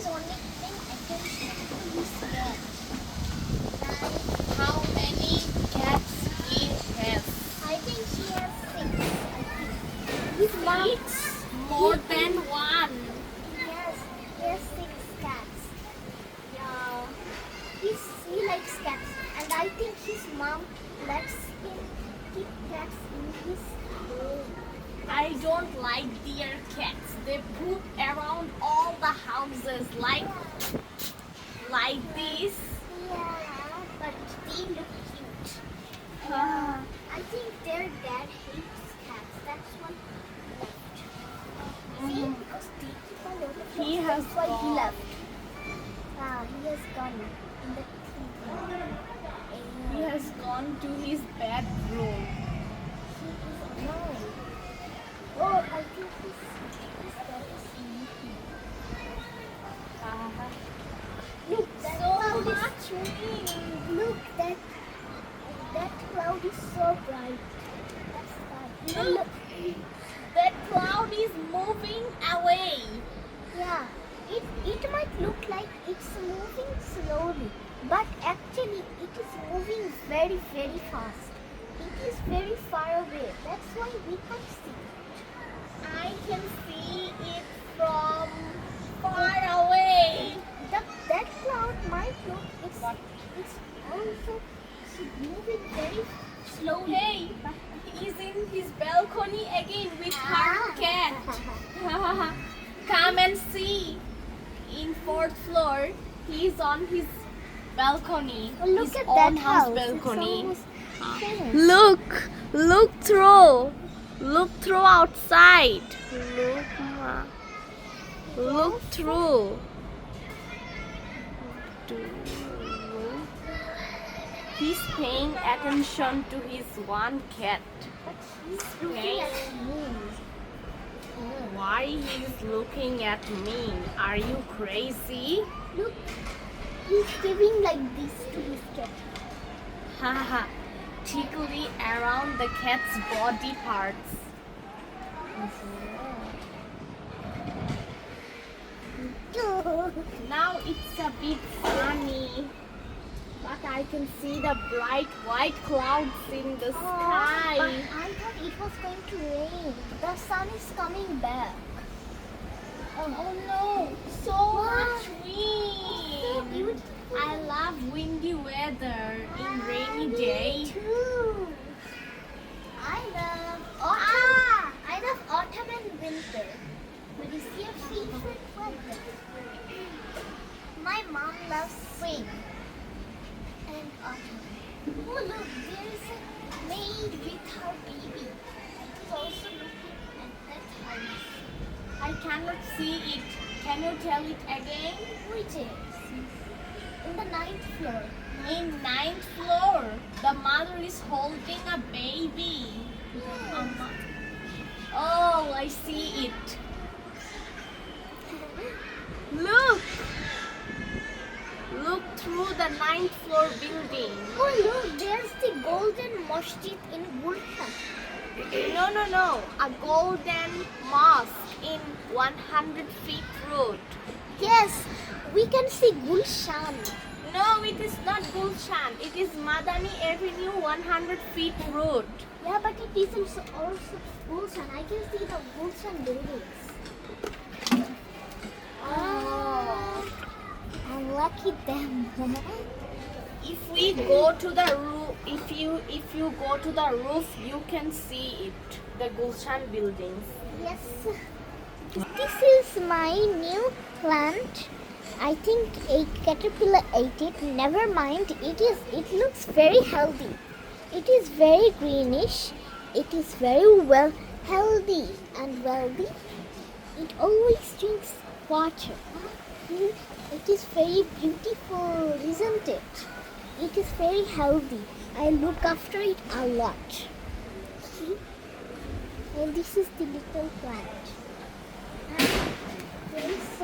is only paying attention to his cat. Like, How many cats he has? I think he has 6. I think. His mom. Six? More than one. Yes, he has 6 cats. Yeah. He likes cats. And I think his mom lets him keep cats in his home. I don't like their cats. They poop around all the houses like this. Yeah, but they look cute. Yeah. I think their dad hates cats. That's why he left. See, because they keep a lot of He dogs, has that's why he gone. left. He has gone in the He has gone to his bedroom. He is alone. Oh, I think his dad is sleeping. Look, that So cloud much is, wind. look, that cloud is so bright. That's sky. And Look, that cloud is moving away. yeah, it might look like it's moving slowly, but actually it is moving very, very fast. It is very far away. That's why we can't see it. I can see it from far away. That cloud might look it's also moving very slowly. Hey, he's in his balcony again with her cat. Come and see. In 4th floor, he's on his balcony. Oh, look his at own that house house. balcony. It's almost finished. Look through outside. Look through. He's paying attention to his one cat. But he's looking Hey. at me. Why he's looking at me? Are you crazy? Look, he's giving like this to his cat. Haha. Tickly around the cat's body parts. Now it's a bit sunny, but I can see the bright white clouds in the But sky. I thought it was going to rain. The sun is coming back. Oh no, so much So wind. beautiful. I love windy weather in rainy Me day. too. I love autumn. I love autumn and winter. But is your favorite weather? My mom loves spring and autumn. Oh look, there is a maid with her baby. It is also looking at that house. I cannot see it. Can you tell it again? Which is in the 9th floor. In 9th floor, the mother is holding a baby. Oh, I see it. Look! Look through the 9th floor building. Oh look, there's the golden masjid in Gulshan. No. A golden mosque in 100 feet road. Yes, we can see Gulshan. No, it is not Gulshan. It is Madani Avenue 100 feet road. Yeah, but it isn't also Gulshan. I can see the Gulshan buildings. Oh, unlucky them. If we go to the roof, if you go to the roof, you can see it, the Gulshan buildings. Yes. This is my new plant. I think a caterpillar ate it. Never mind. It looks very healthy. It is very greenish. It is very well healthy and wealthy. It always drinks water. It is very beautiful, isn't it? It is very healthy. I look after it a lot. See? And this is the little plant. And there is so